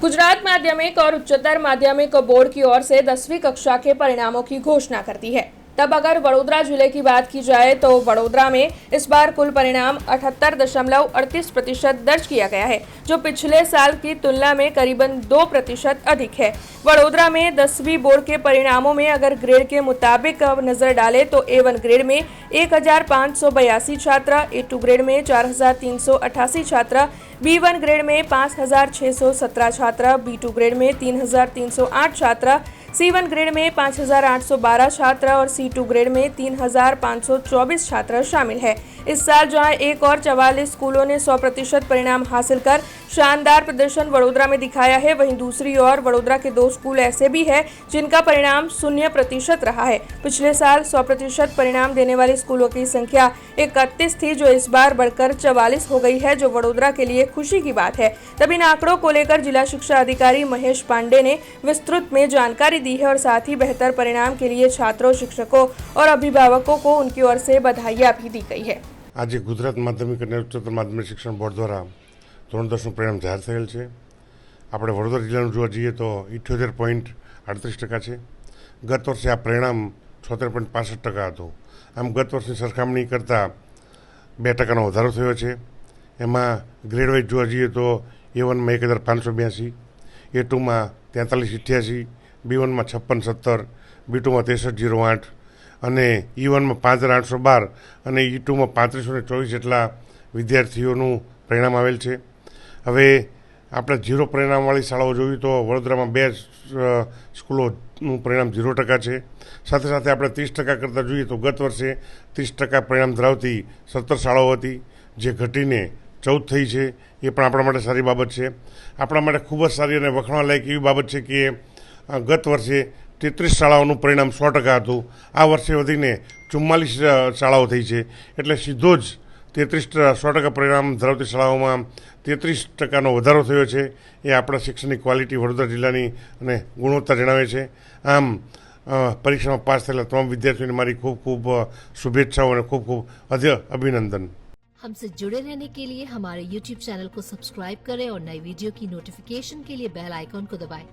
गुजरात माध्यमिक और उच्चतर माध्यमिक बोर्ड की ओर से 10वीं कक्षा के परिणामों की घोषणा कर दी है। तब अगर वडोदरा जिले की बात की जाए तो वडोदरा में इस बार कुल परिणाम 78.38% दर्ज किया गया है, जो पिछले साल की तुलना में करीबन 2% अधिक है। वडोदरा में 10वीं बोर्ड के परिणामों में अगर ग्रेड के मुताबिक नजर डालें तो A1 ग्रेड में 1582 छात्र, A2 ग्रेड में 4388 छात्र, B1 ग्रेड में 5617 छात्र, B2 ग्रेड में 3308 छात्र, C1 ग्रेड में 5812 छात्र और C2 ग्रेड में 3524 छात्र शामिल है। इस साल जहां एक और 44 स्कूलों ने 100% परिणाम हासिल कर शानदार प्रदर्शन वडोदरा में दिखाया है, वहीं दूसरी ओर वडोदरा के 2 स्कूल ऐसे भी हैं जिनका परिणाम 0% रहा है। पिछले साल 100% परिणाम देने वाले स्कूलों की संख्या 31 थी, जो इस बार बढ़कर 44 हो गई है, जो वडोदरा के लिए खुशी की बात है। तब इन आंकड़ों को लेकर जिला शिक्षा अधिकारी महेश पांडे ने विस्तृत में जानकारी दी है और साथ ही बेहतर परिणाम के लिए छात्रों, शिक्षकों और अभिभावकों को उनकी ओर से बधाइयां भी दी गई है। आज गुजरात माध्यमिक और उच्चतर माध्यमिक शिक्षण बोर्ड द्वारा ધોરણ 10નું પરિણામ જાહેર થયેલ છે। આપણે વડોદરા જિલ્લાનું જોવા જઈએ તો 78.38% છે। ગત વર્ષે આ પરિણામ 76.65% હતું। આમ ગત વર્ષની સરખામણી કરતાં 2% વધારો થયો છે। એમાં ગ્રેડ વાઇઝ જોવા જઈએ તો A1માં 1582, A2માં 4388, B1માં 5670, B2માં 6308 અને E1માં 5812 અને E2માં 3524 જેટલા વિદ્યાર્થીઓનું પરિણામ આવેલ છે। હવે આપણે 0 પરિણામવાળી શાળાઓ જોઈએ તો વડોદરામાં 2 સ્કૂલોનું પરિણામ 0% છે। સાથે સાથે આપણે 30% કરતાં જોઈએ તો ગત વર્ષે 30% પરિણામ ધરાવતી 17 શાળાઓ હતી, જે ઘટીને 14 થઈ છે। એ પણ આપણા માટે સારી બાબત છે। આપણા માટે ખૂબ જ સારી અને વખાણવા લાયક એવી બાબત છે કે ગત વર્ષે 33 શાળાઓનું પરિણામ 100% હતું। આ વર્ષે વધીને 44 શાળાઓ થઈ છે, એટલે સીધો જ 100% પરિણામ ધરાવતી શાળાઓમાં 33%નો વધારો થયો છે। એ આપણા શિક્ષણની ક્વોલિટી વડોદરા જિલ્લાની અને ગુણવત્તા જણાવે છે। આમ પરીક્ષામાં પાસ થયેલા તમામ વિદ્યાર્થીઓને મારી ખૂબ ખૂબ શુભેચ્છાઓ અને ખૂબ ખૂબ અભિનંદન। हमसे जुड़े रहने के लिए हमारे YouTube चैनल को सब्सक्राइब करें और नई वीडियो की नोटिफिकेशन के लिए बेल आइकॉन को दबाएं।